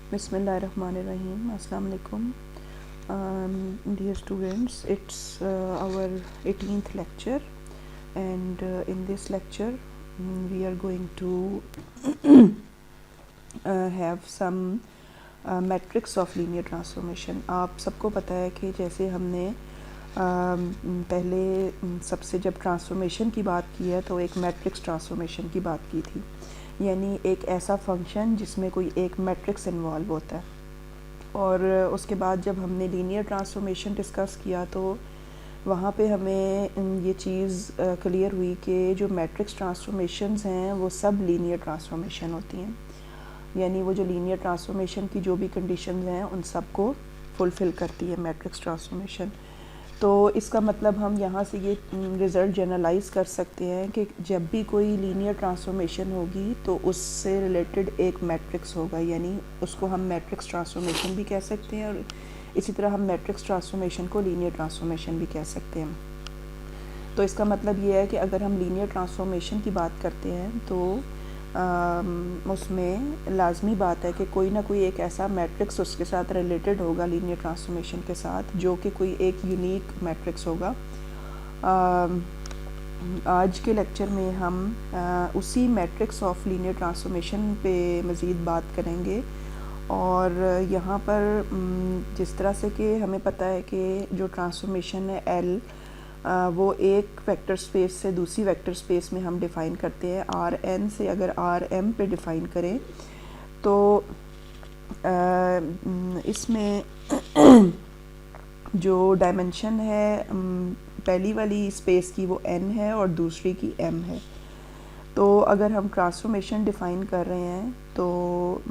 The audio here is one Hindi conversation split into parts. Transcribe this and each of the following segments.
Bismillahirrahmanirrahim. Assalamu alaikum. Dear students, it's our 18th lecture, and in this lecture we are going to have some metrics of linear transformation. आप सबको पता है कि जैसे हमने पहले सबसे जब ट्रांसफॉर्मेशन की बात की है तो एक मैट्रिक्स ट्रांसफॉर्मेशन की बात की थी, यानी एक ऐसा फंक्शन जिसमें कोई एक मैट्रिक्स इन्वॉल्व होता है। और उसके बाद जब हमने लीनियर ट्रांसफॉर्मेशन डिस्कस किया तो वहाँ पे हमें ये चीज़ क्लियर हुई कि जो मैट्रिक्स ट्रांसफॉर्मेशंस हैं वो सब लीनियर ट्रांसफॉर्मेशन होती हैं, यानी वो जो लीनियर ट्रांसफॉर्मेशन की जो भी कंडीशंस हैं उन सब को फुलफ़िल करती है मैट्रिक्स ट्रांसफॉर्मेशन। तो इसका मतलब हम यहाँ से ये रिज़ल्ट जनरलाइज़ कर सकते हैं कि जब भी कोई लीनियर ट्रांसफॉर्मेशन होगी तो उससे रिलेटेड एक मैट्रिक्स होगा, यानी उसको हम मैट्रिक्स ट्रांसफॉर्मेशन भी कह सकते हैं, और इसी तरह हम मैट्रिक्स ट्रांसफॉर्मेशन को लीनियर ट्रांसफॉर्मेशन भी कह सकते हैं। तो इसका मतलब ये है कि अगर हम लीनियर ट्रांसफॉर्मेशन की बात करते हैं तो उसमें लाजमी बात है कि कोई ना कोई एक ऐसा मैट्रिक्स उसके साथ रिलेटेड होगा लीनियर ट्रांसफॉर्मेशन के साथ, जो कि कोई एक यूनिक मैट्रिक्स होगा। आज के लेक्चर में हम उसी मैट्रिक्स ऑफ लीनियर ट्रांसफॉर्मेशन पे मज़ीद बात करेंगे। और यहाँ पर जिस तरह से कि हमें पता है कि जो ट्रांसफॉर्मेशन है एल, वो एक वेक्टर स्पेस से दूसरी वेक्टर स्पेस में हम डिफ़ाइन करते हैं आर एन से। अगर आर एम पे डिफ़ाइन करें तो इसमें जो डायमेंशन है पहली वाली स्पेस की वो n है और दूसरी की m है। तो अगर हम ट्रांसफॉर्मेशन डिफ़ाइन कर रहे हैं तो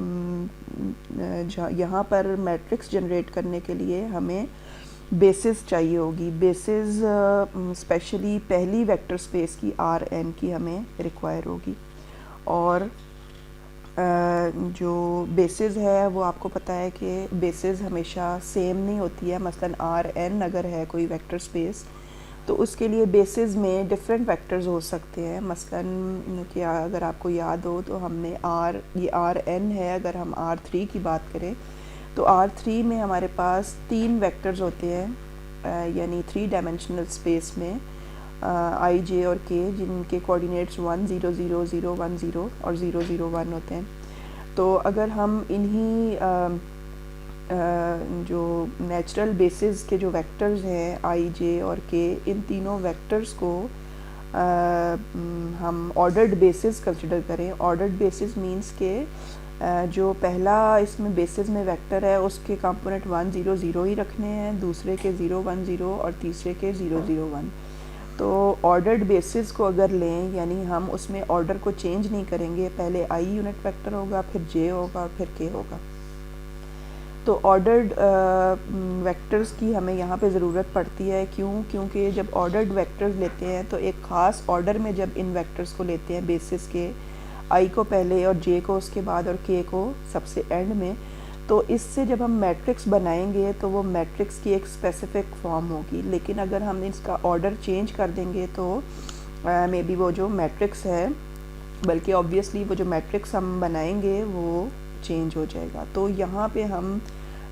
यहाँ पर मैट्रिक्स जनरेट करने के लिए हमें बेसिस चाहिए होगी। बेसिस स्पेशली पहली वेक्टर स्पेस की आर एन की हमें रिक्वायर होगी। और जो बेसिस है वो आपको पता है कि बेसिस हमेशा सेम नहीं होती है। मसलन आर एन अगर है कोई वेक्टर स्पेस तो उसके लिए बेसिस में डिफरेंट वेक्टर्स हो सकते हैं। मसलन क्या अगर आपको याद हो तो हमने ये आर एन है, अगर हम आर थ्री की बात करें तो R3 में हमारे पास 3 वेक्टर्स होते हैं, यानी 3 डायमेंशनल स्पेस में I, J और K, जिनके कोऑर्डिनेट्स 1 0 0 0 1 0 और 0 0 1 होते हैं। तो अगर हम इन्हीं जो नेचुरल बेसिस के जो वेक्टर्स हैं I, J और K, इन तीनों वेक्टर्स को हम ऑर्डर्ड बेसिस कंसिडर करें। ऑर्डर्ड बेसिस मींस के जो पहला इसमें बेसिस में वेक्टर है उसके कंपोनेंट 1 0 0 ही रखने हैं, दूसरे के 0 1 0 और तीसरे के 0 0 1। तो ऑर्डर्ड बेसिस को अगर लें, यानी हम उसमें ऑर्डर को चेंज नहीं करेंगे, पहले आई यूनिट वेक्टर होगा, फिर जे होगा और फिर के होगा। तो ऑर्डर्ड वेक्टर्स की हमें यहाँ पे ज़रूरत पड़ती है। क्योंकि जब ऑर्डर्ड वेक्टर्स लेते हैं तो एक ख़ास ऑर्डर में जब इन वेक्टर्स को लेते हैं, बेसिस के आई को पहले और जे को उसके बाद और के को सबसे एंड में, तो इससे जब हम मैट्रिक्स बनाएंगे तो वो मैट्रिक्स की एक स्पेसिफिक फॉर्म होगी। लेकिन अगर हम इसका ऑर्डर चेंज कर देंगे तो मे बी वो जो मैट्रिक्स है, बल्कि ऑब्वियसली वो जो मैट्रिक्स हम बनाएंगे वो चेंज हो जाएगा। तो यहाँ पे हम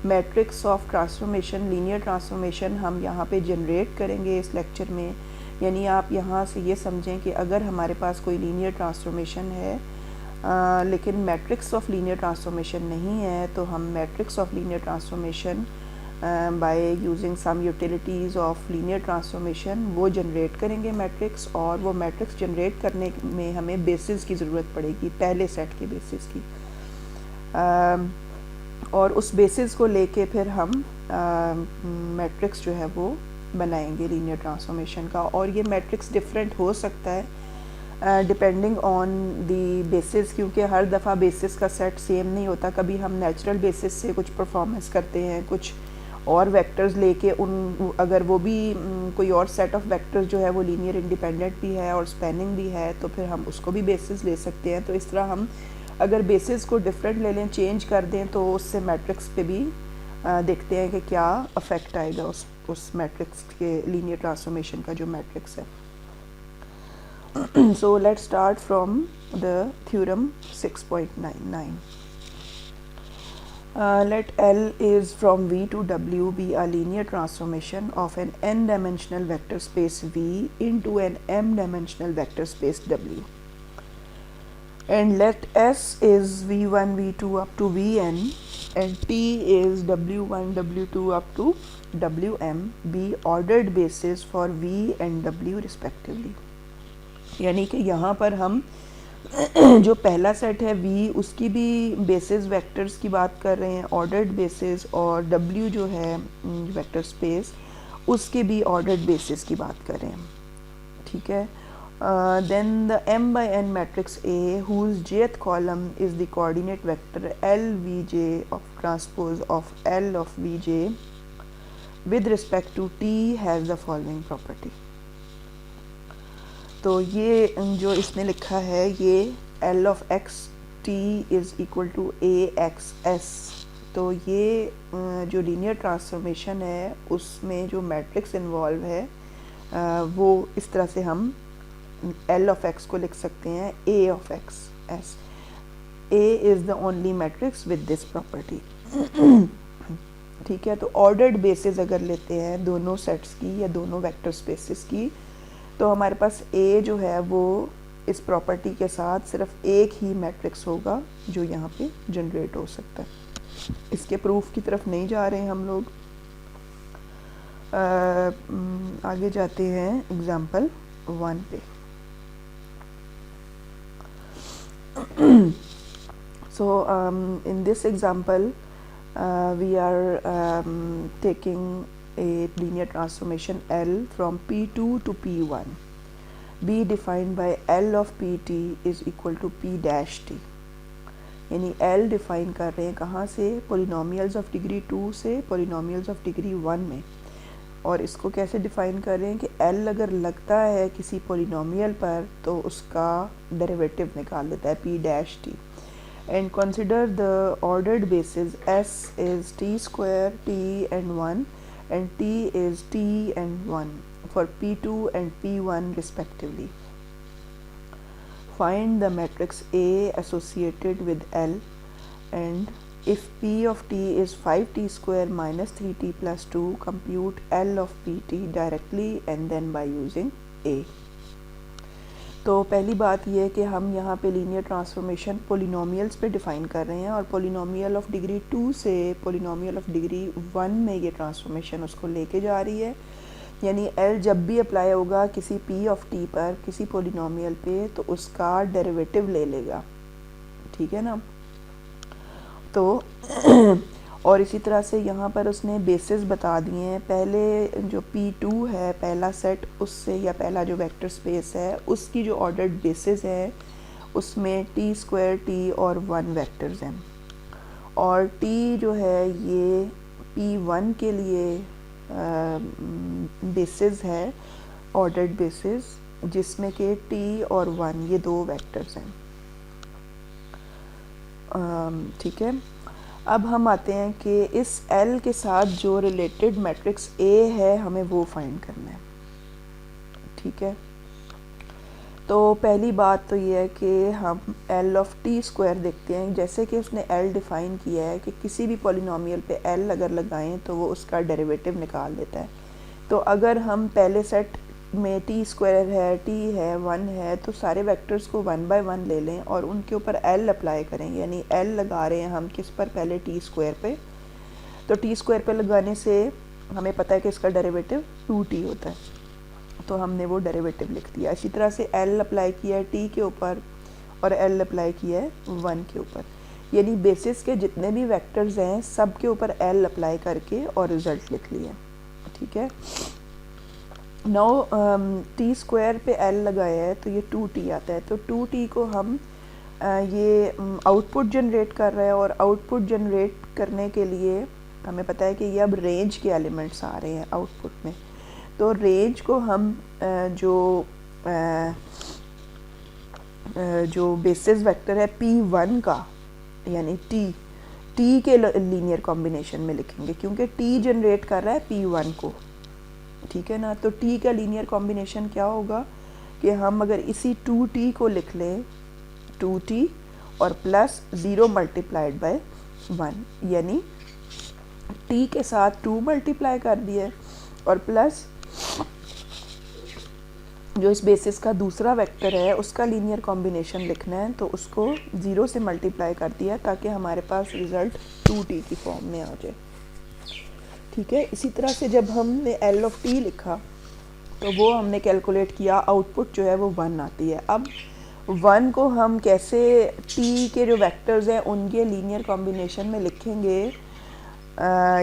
matrix of transformation, linear transformation हम यहाँ पे जनरेट करेंगे इस लेक्चर में। यानी आप यहाँ से ये समझें कि अगर हमारे पास कोई लीनियर ट्रांसफॉर्मेशन है लेकिन मैट्रिक्स ऑफ लीनियर ट्रांसफॉर्मेशन नहीं है, तो हम matrix of linear transformation by using some utilities of linear transformation वो जनरेट करेंगे मैट्रिक्स। और वो मैट्रिक्स जनरेट करने में हमें बेसिस की ज़रूरत पड़ेगी, पहले सेट के बेसिस की। और उस बेसिस को लेके फिर हम मैट्रिक्स जो है वो बनाएंगे लीनियर ट्रांसफॉर्मेशन का। और ये मैट्रिक्स डिफरेंट हो सकता है डिपेंडिंग ऑन दी बेसिस, क्योंकि हर दफ़ा बेसिस का सेट सेम नहीं होता। कभी हम नेचुरल बेसिस से कुछ परफॉर्मेंस करते हैं, कुछ और वेक्टर्स लेके अगर वो भी कोई और सेट ऑफ वेक्टर्स जो है वो लीनियर इंडिपेंडेंट भी है और स्पैनिंग भी है, तो फिर हम उसको भी बेसिस ले सकते हैं। तो इस तरह हम अगर बेसिस को डिफरेंट ले लें, चेंज कर दें, तो उससे मैट्रिक्स पे भी देखते हैं कि क्या अफेक्ट आएगा उस मैट्रिक्स के लीनियर ट्रांसफॉर्मेशन का जो मैट्रिक्स है। So let's start from the theorem 6.99. Let L is from V to W be a linear transformation of an n-dimensional vector space V into an m-dimensional vector space W. And let S is V1, V2 up to Vn and T is W1, W2 up to Wm be ordered bases for V and W respectively. यानी कि यहाँ पर हम जो पहला सेट है V उसकी भी बेसिस वेक्टर्स की बात कर रहे हैं, ऑर्डर्ड बेसिस, और W जो है वेक्टर स्पेस उसके भी ऑर्डर्ड बेसिस की बात कर रहे हैं, ठीक है. Then the m by n matrix A whose jth column is the coordinate vector LVJ of transpose of L of Vj with respect to T has the following property. तो ये जो इसने लिखा है ये L of x t is equal to AXS. तो ये जो लीनियर ट्रांसफॉर्मेशन है उसमें जो मैट्रिक्स इन्वॉल्व है वो इस तरह से हम L of x को लिख सकते हैं A of x as A is the only matrix with this property. ठीक है. तो ऑर्डर्ड बेसिस अगर लेते हैं दोनों सेट्स की या दोनों वेक्टर स्पेसिस की तो हमारे पास A जो है वो इस प्रॉपर्टी के साथ सिर्फ एक ही मैट्रिक्स होगा जो यहाँ पे जनरेट हो सकता है. इसके प्रूफ की तरफ नहीं जा रहे हैं हम लोग, आगे जाते हैं एग्जाम्पल 1 पे. So in this example we are taking a linear transformation L from P2 to P1 be defined by L of Pt is equal to P dash t. यानी L डिफाइन कर रहे हैं कहाँ से, पोलिनोमियल्स ऑफ डिग्री 2 से पोलिनोमियल्स ऑफ डिग्री 1 में. और इसको कैसे डिफाइन कर रहे हैं कि L अगर लगता है किसी पोलिनोमियल पर तो उसका डेरिवेटिव निकाल देता है P dash t. And consider the ordered basis S is t square t and 1 and t is t and 1 for P2 and P1 respectively. Find the matrix A associated with L, and if P of t is 5t square minus 3t plus 2, compute L of Pt directly and then by using A. तो पहली बात यह है कि हम यहाँ पे लीनियर ट्रांसफॉर्मेशन पोलिनोमियल्स पे डिफ़ाइन कर रहे हैं और पोलिनोमियल ऑफ डिग्री 2 से पोलिनोमियल ऑफ डिग्री 1 में ये ट्रांसफॉर्मेशन उसको लेके जा रही है. यानी L जब भी अप्लाई होगा किसी P ऑफ t पर किसी पोलिनोमियल पे तो उसका डेरिवेटिव ले लेगा, ठीक है ना. तो और इसी तरह से यहाँ पर उसने बेसिस बता दिए हैं. पहले जो P2 है पहला सेट उससे या पहला जो वेक्टर स्पेस है उसकी जो ऑर्डर्ड बेसिस है उसमें t स्क्वायर t और 1 वेक्टर्स हैं और t जो है ये P1 के लिए बेसिस है, ऑर्डर्ड बेसिस, जिसमें कि t और 1 ये दो वेक्टर्स हैं, ठीक है. अब हम आते हैं कि इस L के साथ जो रिलेटेड मैट्रिक्स A है हमें वो फाइंड करना है, ठीक है. तो पहली बात तो ये है कि हम L ऑफ t स्क्वायर देखते हैं. जैसे कि उसने L डिफ़ाइन किया है कि किसी भी पॉलिनोमियल पे L अगर लगाएं तो वो उसका डेरिवेटिव निकाल देता है. तो अगर हम पहले सेट में t स्क्वायर है, t है, 1 है तो सारे वेक्टर्स को 1 बाय 1 ले लें और उनके ऊपर L अप्लाई करें. यानी L लगा रहे हैं हम किस पर, पहले t स्क्वायर पे. तो t स्क्वायर पे लगाने से हमें पता है कि इसका डेरिवेटिव 2t होता है, तो हमने वो डेरिवेटिव लिख दिया. इसी तरह से L अप्लाई किया है t के ऊपर और L अप्लाई किया है 1 के ऊपर. यानी बेसिस के जितने भी वेक्टर्स हैं सब के ऊपर L अप्लाई करके और रिज़ल्ट लिख लिया, ठीक है. नाउ t स्क्वायर पे L लगाया है तो ये 2t आता है. तो 2t को हम ये आउटपुट जनरेट कर रहे हैं और आउटपुट जनरेट करने के लिए हमें पता है कि ये अब रेंज के एलिमेंट्स आ रहे हैं आउटपुट में. तो रेंज को हम जो बेसिस वेक्टर है P1 का यानी t के लीनियर कॉम्बिनेशन में लिखेंगे क्योंकि t जनरेट कर रहा है P1 को, ठीक है ना. तो t का लीनियर कॉम्बिनेशन क्या होगा कि हम अगर इसी 2t को लिख लें 2t और प्लस 0 मल्टीप्लाइड बाय 1, यानी t के साथ 2 मल्टीप्लाई कर दिया है और प्लस जो इस बेसिस का दूसरा वेक्टर है उसका लीनियर कॉम्बिनेशन लिखना है, तो उसको 0 से मल्टीप्लाई कर दिया ताकि हमारे पास रिज़ल्ट 2t की फॉर्म में आ जाए। ठीक है, इसी तरह से जब हमने L ऑफ t लिखा तो वो हमने कैलकुलेट किया, आउटपुट जो है वो 1 आती है। अब 1 को हम कैसे t के जो वेक्टर्स हैं उनके लीनियर कॉम्बिनेशन में लिखेंगे,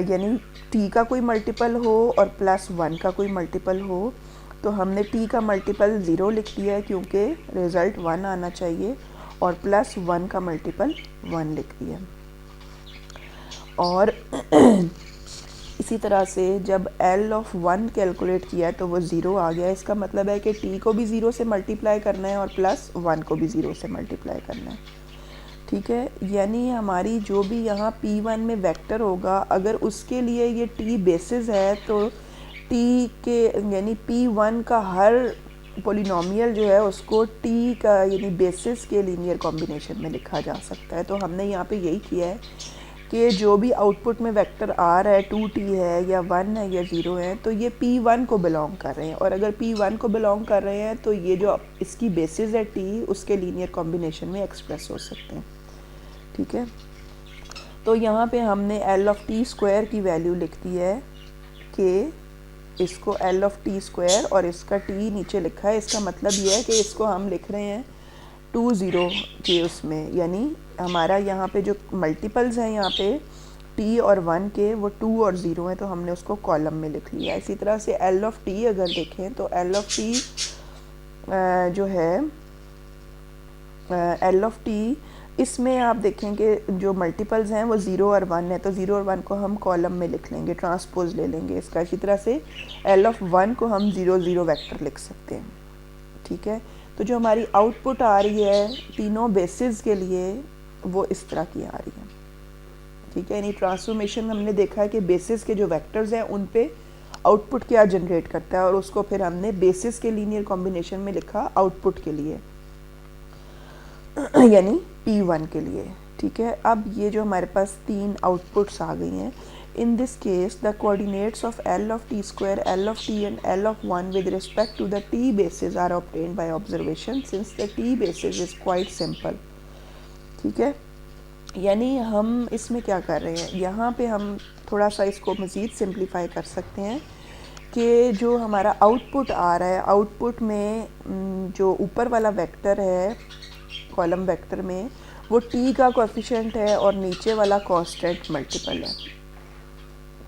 यानी t का कोई मल्टीपल हो और प्लस 1 का कोई मल्टीपल हो, तो हमने t का मल्टीपल 0 लिख दिया है क्योंकि रिज़ल्ट 1 आना चाहिए, और प्लस 1 का मल्टीपल 1 लिख दिया। और इसी तरह से जब L ऑफ 1 कैलकुलेट किया है तो वो 0 आ गया। इसका मतलब है कि t को भी 0 से मल्टीप्लाई करना है और प्लस 1 को भी 0 से मल्टीप्लाई करना है। ठीक है, यानी हमारी जो भी यहाँ P1 में वेक्टर होगा, अगर उसके लिए ये t बेसिस है तो t के यानी P1 का हर पोलिनोमियल जो है उसको t का यानी बेसिस के लीनियर कॉम्बिनेशन में लिखा जा सकता है। तो हमने यहाँ पे यही किया है कि जो भी आउटपुट में वेक्टर आ रहा है 2t है या 1 है या 0 है, तो ये P1 को बिलोंग कर रहे हैं, और अगर P1 को बिलोंग कर रहे हैं तो ये जो इसकी बेसिस है t उसके लीनियर कॉम्बिनेशन में एक्सप्रेस हो सकते हैं। ठीक है, तो यहाँ पे हमने L ऑफ t स्क्वायर की वैल्यू लिख दी है कि इसको L ऑफ t स्क्वायर और इसका t नीचे लिखा है। इसका मतलब ये है कि इसको हम लिख रहे हैं 2 0 के उसमें, यानी हमारा यहाँ पे जो मल्टीपल्स हैं यहाँ पे t और 1 के वो 2 और 0 हैं, तो हमने उसको कॉलम में लिख लिया। इसी तरह से L ऑफ t अगर देखें तो L ऑफ t जो है L ऑफ t, इसमें आप देखेंगे जो मल्टीपल्स हैं वो 0 और 1 है, तो 0 और 1 को हम कॉलम में लिख लेंगे, ट्रांसपोज ले लेंगे इसका। इसी तरह से L ऑफ 1 को हम 0 0 वेक्टर लिख सकते हैं। ठीक है, तो जो हमारी आउटपुट आ रही है तीनों बेसिस के लिए वो इस तरह की आ रही है। ठीक है, यानी ट्रांसफॉर्मेशन हमने देखा है कि बेसिस के जो वेक्टर्स हैं उन पे आउटपुट क्या जनरेट करता है, और उसको फिर हमने बेसिस के लीनियर कॉम्बिनेशन में लिखा आउटपुट के लिए यानी P1 के लिए। ठीक है, अब ये जो हमारे पास 3 आउटपुट्स आ गई हैं, in this case the coordinates of L of t square, L of t and L of 1 with respect to the t basis are obtained by observation since the t basis is quite simple। ठीक है, यानी हम इसमें क्या कर रहे हैं, यहाँ पे हम थोड़ा सा इसको मज़ीद सिंप्लीफाई कर सकते हैं कि जो हमारा आउटपुट आ रहा है, आउटपुट में जो ऊपर वाला वेक्टर है कॉलम वेक्टर में वो t का कोएफिशिएंट है और नीचे वाला कांस्टेंट मल्टीपल है।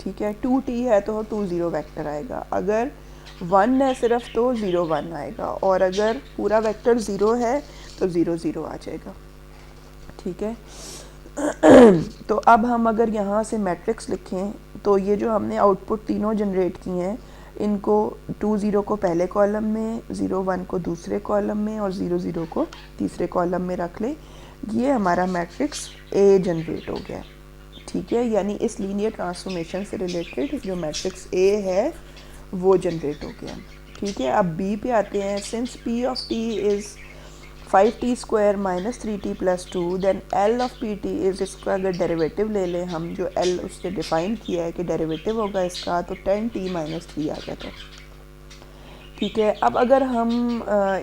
ठीक है, 2t है तो 2 0 वेक्टर आएगा, अगर 1 है सिर्फ तो 0 1 आएगा, और अगर पूरा वेक्टर 0 है तो 0 0 आ जाएगा। ठीक है, तो अब हम अगर यहाँ से मैट्रिक्स लिखें तो ये जो हमने आउटपुट तीनों जनरेट किए हैं इनको 2 0 को पहले कॉलम में, 0 1 को दूसरे कॉलम में और 0 0 को तीसरे कॉलम में रख ले। ये हमारा मैट्रिक्स A जनरेट हो गया। ठीक है, यानी इस लीनियर ट्रांसफॉर्मेशन से रिलेटेड जो मैट्रिक्स A है वो जनरेट हो गया। ठीक है, अब B पे आते हैं। Since P of t is 5t square minus 3t plus 2 then L of PT is, इसका अगर डेरिवेटिव ले लें हम, जो L उसने डिफ़ाइन किया है कि डेरिवेटिव होगा इसका, तो 10t माइनस 3 आ जाता है। ठीक है, अब अगर हम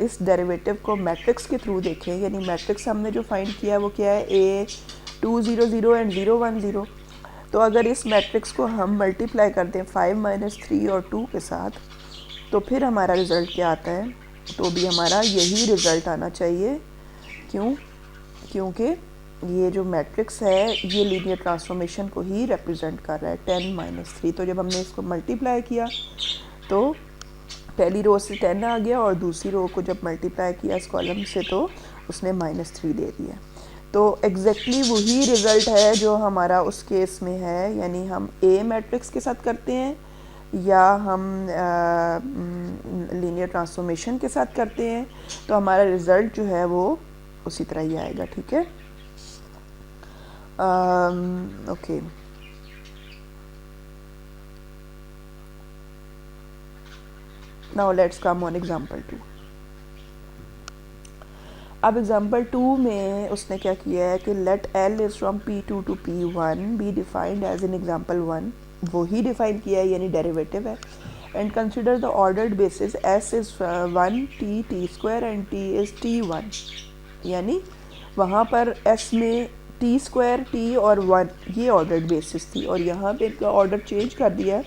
इस डेरिवेटिव को मैट्रिक्स के थ्रू देखें, यानी मैट्रिक्स हमने जो फाइंड किया है वो क्या है, A 2 0 0 एंड 0 1 0, तो अगर इस मैट्रिक्स को हम मल्टीप्लाई कर दें 5 माइनस 3 और 2 के साथ, तो फिर हमारा रिज़ल्ट क्या आता है, तो भी हमारा यही रिज़ल्ट आना चाहिए। क्यों? क्योंकि ये जो मैट्रिक्स है ये लीनियर ट्रांसफॉर्मेशन को ही रिप्रेजेंट कर रहा है, 10 माइनस 3। तो जब हमने इसको मल्टीप्लाई किया तो पहली रो से 10 आ गया, और दूसरी रो को जब मल्टीप्लाई किया इस कॉलम से तो उसने -3 दे दिया। तो एग्जैक्टली वही रिज़ल्ट है जो हमारा उस केस में है, यानी हम A मैट्रिक्स के साथ करते हैं या हम लीनियर ट्रांसफॉर्मेशन के साथ करते हैं, तो हमारा रिज़ल्ट जो है वो उसी तरह ही आएगा। ठीक है, okay, now let's come on example 2। अब एग्जांपल 2 में उसने क्या किया है कि let L is from P2 to P1 be defined as in example 1, वो ही डिफाइन किया है यानी डेरिवेटिव है। And consider the ordered basis S is 1 T square and T is T1, यानी वहाँ पर S में T स्क्वायर T और 1 ये ऑर्डर्ड बेसिस थी, और यहाँ पे इनका ऑर्डर चेंज कर दिया है।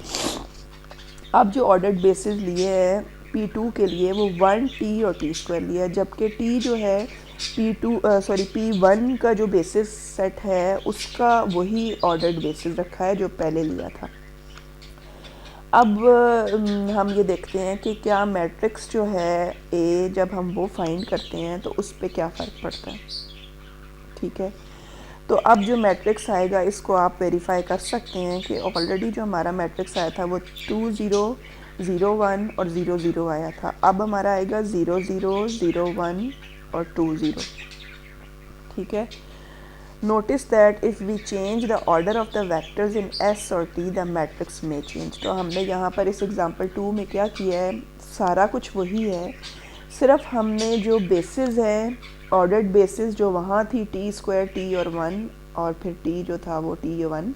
अब जो ऑर्डर्ड बेसिस लिए हैं P2 के लिए वो 1 T और T स्क्वायर लिया है, जबकि T जो है P1 का जो बेसिस सेट है उसका वही ऑर्डर्ड बेसिस रखा है जो पहले लिया था। अब हम ये देखते हैं कि क्या मैट्रिक्स जो है A जब हम वो फाइंड करते हैं तो उस पर क्या फ़र्क पड़ता है। ठीक है, तो अब जो मैट्रिक्स आएगा इसको आप वेरीफाई कर सकते हैं कि ऑलरेडी जो हमारा मैट्रिक्स आया था वो 2 0 0 1 और 0 0 आया था। अब हमारा आएगा 0 0 0 1 और 2 0। ठीक है, notice that if we change the order of the vectors in S और T द मैट्रिक्स में चेंज। तो हमने यहाँ पर इस एग्जांपल 2 में क्या किया है, सारा कुछ वही है, सिर्फ हमने जो बेसिस है ऑर्डर्ड बेसिस जो वहाँ थी T स्क्वायर T और 1 और फिर T जो था वो T1,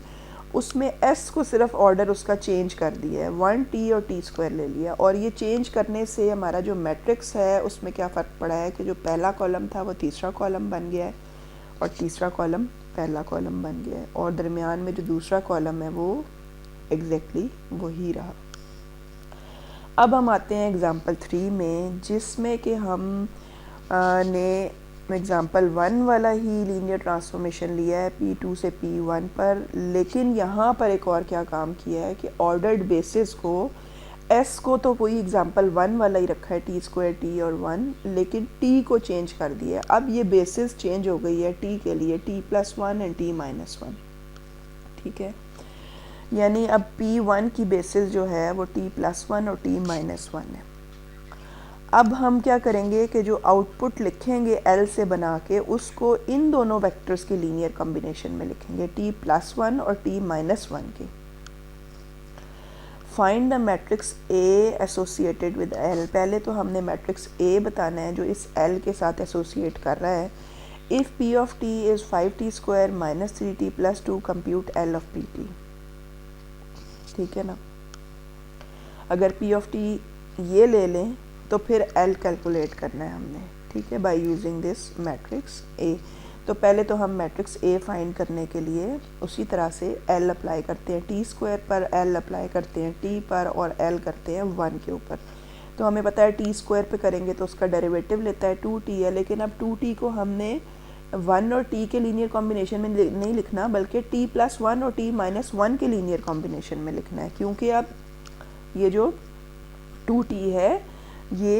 उसमें S को सिर्फ ऑर्डर उसका चेंज कर दिया है, 1 T और T स्क्वायर ले लिया। और ये चेंज करने से हमारा जो मैट्रिक्स है उसमें क्या फ़र्क पड़ा है कि जो पहला कॉलम था वो तीसरा कॉलम बन गया है और तीसरा कॉलम पहला कॉलम बन गया है, और दरमियान में जो दूसरा कॉलम है वो एग्जैक्टली वही रहा। अब हम आते हैं एग्ज़ाम्पल 3 में, जिसमें कि हम ने एग्ज़ाम्पल 1 वाला ही लीनियर ट्रांसफॉर्मेशन लिया है P2 से P1 पर, लेकिन यहाँ पर एक और क्या काम किया है कि ऑर्डर्ड बेसिस को S को तो कोई एग्ज़ाम्पल 1 वाला ही रखा है T स्क्वायर T और 1, लेकिन T को चेंज कर दिया है। अब ये बेसिस चेंज हो गई है T के लिए T+1 एंड T-1। ठीक है, यानी अब P1 की बेसिस जो है वो T+1 और T-1 है। अब हम क्या करेंगे कि जो आउटपुट लिखेंगे L से बना के उसको इन दोनों वेक्टर्स के लीनियर कॉम्बिनेशन में लिखेंगे, T+1 और T-1 के। Find the matrix A associated with L। पहले तो हमने मैट्रिक्स A बताना है जो इस L के साथ एसोसिएट कर रहा है। If P of T is 5T square minus 3T plus 2 compute L of PT। ठीक है ना, अगर P ऑफ T ये ले लें तो फिर L कैलकुलेट करना है हमने। ठीक है, by using this matrix A। तो पहले तो हम मैट्रिक्स A फाइंड करने के लिए उसी तरह से L अप्लाई करते हैं, T स्क्वायर पर L अप्लाई करते हैं T पर, और L करते हैं 1 के ऊपर। तो हमें पता है T स्क्वायर पे करेंगे तो उसका डेरिवेटिव लेता है 2T है, लेकिन अब 2T को हमने 1 और T के लीनियर कॉम्बिनेशन में नहीं लिखना, बल्कि T+1 और T-1 के लीनियर कॉम्बिनेशन में लिखना है, क्योंकि अब ये जो 2T है ये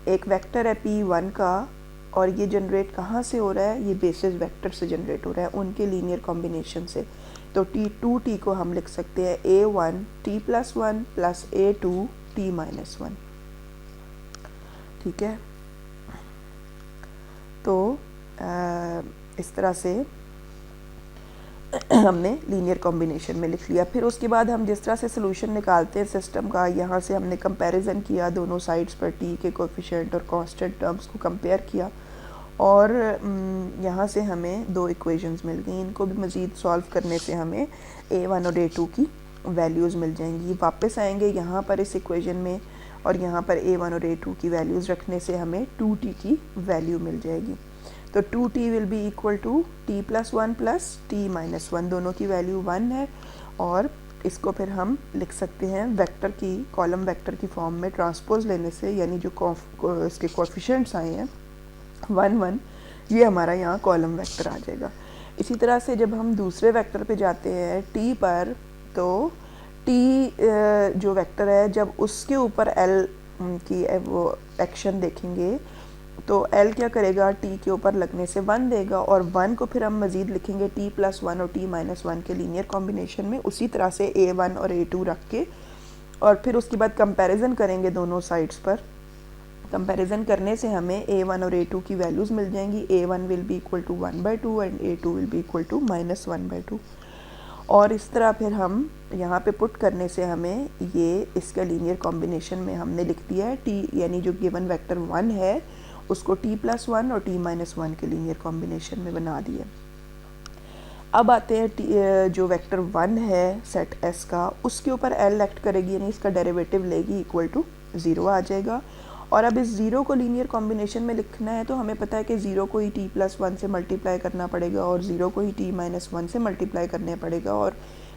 एक वेक्टर है P1 का, और ये जनरेट कहाँ से हो रहा है, ये बेसिस वेक्टर से जनरेट हो रहा है उनके लीनियर कॉम्बिनेशन से। तो T2T को हम लिख सकते हैं A1 T+1 plus A2 T-1। ठीक है, तो इस तरह से हमने लीनियर कॉम्बिनेशन में लिख लिया। फिर उसके बाद हम जिस तरह से सोल्यूशन निकालते हैं सिस्टम का, यहाँ से हमने कंपैरिजन किया दोनों साइड्स पर T के कोएफिशिएंट और कांस्टेंट टर्म्स को कंपेयर किया, और यहाँ से हमें दो इक्वेशंस मिल गई। इनको भी मज़ीद सॉल्व करने से हमें A1 और A2 की वैल्यूज़ मिल जाएंगी। वापस आएंगे यहाँ पर इस इक्वेशन में, और यहाँ पर A1 और A2 की वैल्यूज़ रखने से हमें 2T की वैल्यू मिल जाएगी। तो 2T will be equal to T+1 plus T-1, दोनों की वैल्यू 1 है, और इसको फिर हम लिख सकते हैं वेक्टर की, कॉलम वेक्टर की फॉर्म में ट्रांसपोज लेने से, यानी जो इसके कोएफिशिएंट्स आए हैं 1 1, ये हमारा यहाँ कॉलम वेक्टर आ जाएगा। इसी तरह से जब हम दूसरे वेक्टर पे जाते हैं T पर, तो T जो वेक्टर है जब उसके ऊपर L की वो एक्शन देखेंगे तो L क्या करेगा, T के ऊपर लगने से 1 देगा, और 1 को फिर हम मज़ीद लिखेंगे T+1 और T-1 के लीनियर कॉम्बिनेशन में, उसी तरह से A1 और A2 रख के, और फिर उसके बाद कंपैरिजन करेंगे दोनों साइड्स पर। कंपैरिजन करने से हमें A1 और A2 की वैल्यूज़ मिल जाएंगी। A1 will be equal to 1/2 and A2 will be equal to -1/2, और इस तरह फिर हम यहाँ पे पुट करने से हमें ये इसका लीनियर कॉम्बिनेशन में हमने लिख दिया है T, यानी जो गिवन वेक्टर 1 है उसको t+1 और t-1 के लीनियर कॉम्बिनेशन में बना दिया। अब आते हैं जो वेक्टर 1 है सेट S का, उसके ऊपर L एक्ट करेगी, यानी इसका डेरिवेटिव लेगी, इक्वल टू 0 आ जाएगा। और अब इस 0 को लीनियर कॉम्बिनेशन में लिखना है तो हमें पता है कि 0 को ही t+1 से मल्टीप्लाई करना पड़ेगा और 0 को ही t-1 से मल्टीप्लाई करना पड़ेगा, और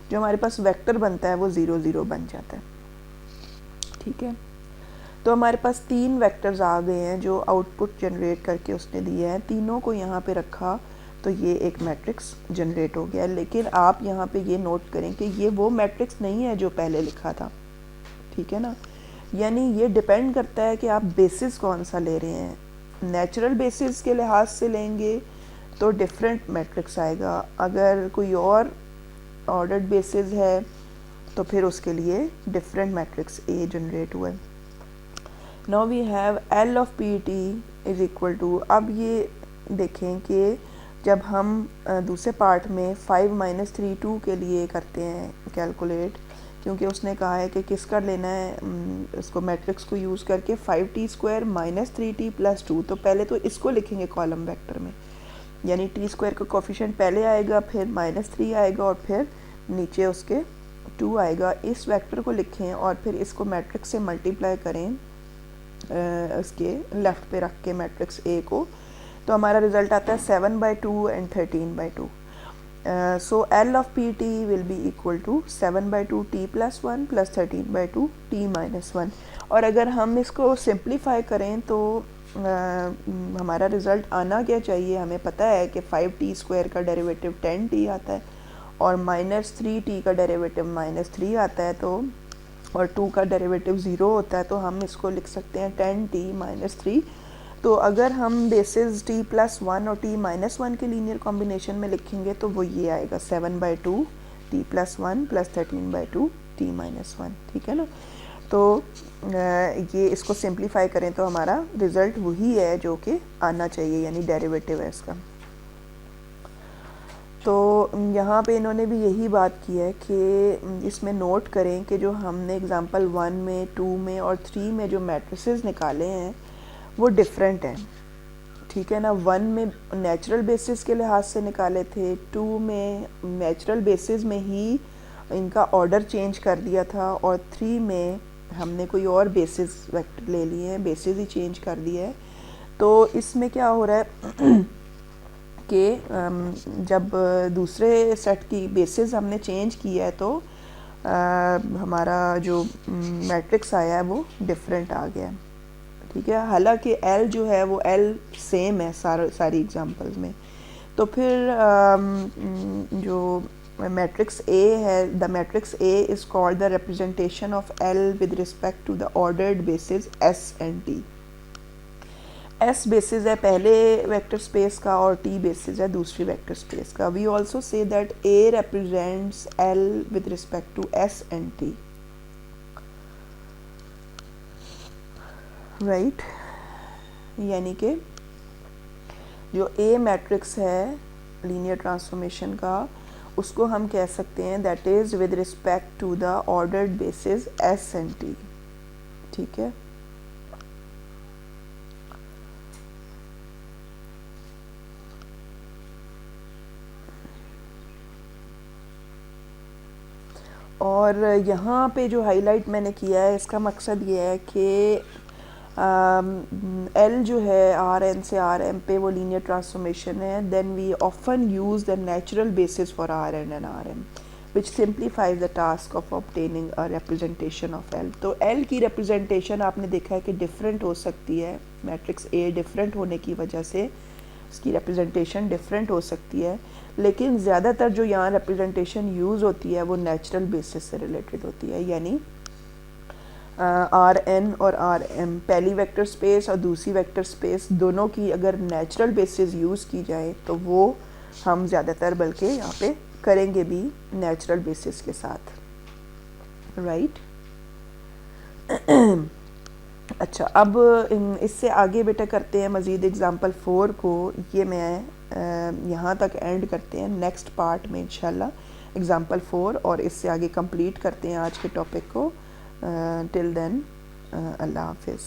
जो हमारे पास वेक्टर बनता है वो 0 0 बन जाता है। ठीक है, तो हमारे पास 3 वेक्टर्स आ गए हैं जो आउटपुट जनरेट करके उसने दिए हैं। तीनों को यहाँ पे रखा तो ये एक मैट्रिक्स जनरेट हो गया। लेकिन आप यहाँ पे ये नोट करें कि ये वो मैट्रिक्स नहीं है जो पहले लिखा था। ठीक है ना, यानी ये डिपेंड करता है कि आप बेसिस कौन सा ले रहे हैं। नेचुरल बेसिस के लिहाज से लेंगे तो डिफरेंट मैट्रिक्स आएगा, अगर कोई और ऑर्डर्ड बेसिस है तो फिर उसके लिए डिफरेंट मैट्रिक्स ए जनरेट हुआ है। Now we have L of PT is equal to, अब ये देखें कि जब हम दूसरे पार्ट में 5 - 3 2 के लिए करते हैं कैलकुलेट, क्योंकि उसने कहा है कि किसका लेना है, इसको मैट्रिक्स को यूज़ करके 5t² - 3t + 2, तो पहले तो इसको लिखेंगे कॉलम वेक्टर में, यानी t² का कोफिशिएंट पहले आएगा, फिर -3 आएगा और फिर नीचे उसके 2 आएगा। इस वेक्टर को लिखें और फिर इसको मैट्रिक्स से मल्टीप्लाई करें, इसके लेफ़्ट पे रख के मैट्रिक्स A को, तो हमारा रिज़ल्ट आता है 7/2 and 13/2। So L of PT will be equal to 7/2 t+1 + 13/2 t-1। और अगर हम इसको सिंप्लीफाई करें तो हमारा रिज़ल्ट आना क्या चाहिए, हमें पता है कि 5t² का डेरिवेटिव 10t आता है और -3t का डेरिवेटिव -3 आता है, तो और 2 का डेरिवेटिव 0 होता है, तो हम इसको लिख सकते हैं 10t - 3। तो अगर हम बेसिस t+1 और t-1 के लीनियर कॉम्बिनेशन में लिखेंगे तो वो ये आएगा 7/2 t+1 + 13/2 t-1। ठीक है ना, तो ये इसको सिंप्लीफाई करें तो हमारा रिज़ल्ट वही है जो कि आना चाहिए, यानी डेरिवेटिव है इसका। तो यहाँ पे इन्होंने भी यही बात की है कि इसमें नोट करें कि जो हमने एग्जांपल 1 में, 2 में और 3 में जो मैट्रिसेस निकाले हैं वो डिफरेंट हैं। ठीक है ना, 1 में नेचुरल बेसिस के लिहाज से निकाले थे, 2 में नेचुरल बेसिस में ही इनका ऑर्डर चेंज कर दिया था, और 3 में हमने कोई और बेसिस वेक्टर ले लिए हैं, बेसिस ही चेंज कर दिया है। तो इसमें क्या हो रहा है कि जब दूसरे सेट की बेसिस हमने चेंज किया है तो हमारा जो मैट्रिक्स आया है वो डिफरेंट आ गया है। ठीक है, हालांकि L जो है वो L सेम है सारी एग्जांपल्स में। तो फिर जो मैट्रिक्स A है, the matrix A is called the representation of L with respect to the ordered basis S and T। S basis है पहले वेक्टर स्पेस का और T बेसिस है दूसरी वेक्टर स्पेस का। We also say that A represents L with respect to S and T, right. यानी कि जो A मैट्रिक्स है लीनियर ट्रांसफॉर्मेशन का, उसको हम कह सकते हैं that is with respect to the ordered basis S and T। ठीक है, और यहाँ पे जो हाईलाइट मैंने किया है इसका मकसद ये है कि L जो है Rn से Rm पे वो लीनियर ट्रांसफॉर्मेशन है। Then we often use the natural basis for Rn and Rm which simplifies the task of obtaining a representation of L। तो L की रिप्रेजेंटेशन आपने देखा है कि डिफरेंट हो सकती है, मैट्रिक्स A डिफरेंट होने की वजह से इसकी रिप्रेजेंटेशन डिफरेंट हो सकती है, लेकिन ज़्यादातर जो यहाँ रिप्रेजेंटेशन यूज़ होती है वो नेचुरल बेसिस से रिलेटेड होती है। यानी Rn और Rm पहली वेक्टर स्पेस और दूसरी वेक्टर स्पेस दोनों की अगर नेचुरल बेसिस यूज़ की जाए तो वो हम ज़्यादातर बल्कि यहाँ पे करेंगे भी नेचुरल बेसिस के साथ, राइट। अच्छा, अब इससे आगे बेटा करते हैं मज़ीद एग्ज़ाम्पल 4 को। ये मैं यहाँ तक एंड करते हैं, नेक्स्ट पार्ट में इंशाल्लाह एग्ज़ाम्पल 4 और इससे आगे कंप्लीट करते हैं आज के टॉपिक को। टिल देन अल्लाह हाफिज़।